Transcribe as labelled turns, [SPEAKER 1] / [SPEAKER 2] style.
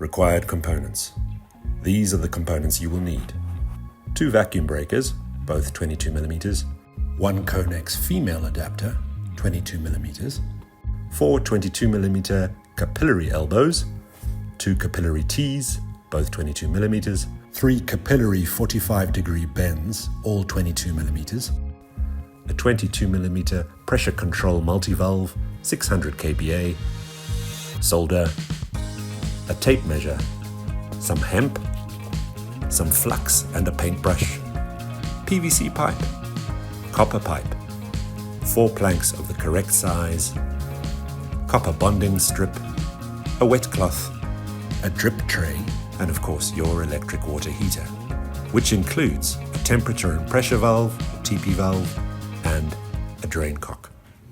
[SPEAKER 1] Required components. These are the components you will need. 2 vacuum breakers, both 22mm, 1 Conex female adapter, 22mm, 4 22mm capillary elbows, 2 capillary tees, both 22mm, 3 capillary 45-degree bends, all 22mm, a 22mm pressure control multivalve, 600 kPa, solder, a tape measure, some hemp, some flux and a paintbrush, PVC pipe, copper pipe, 4 planks of the correct size, copper bonding strip, a wet cloth, a drip tray, and of course your electric water heater, which includes a temperature and pressure valve, a TP valve, and a drain cock.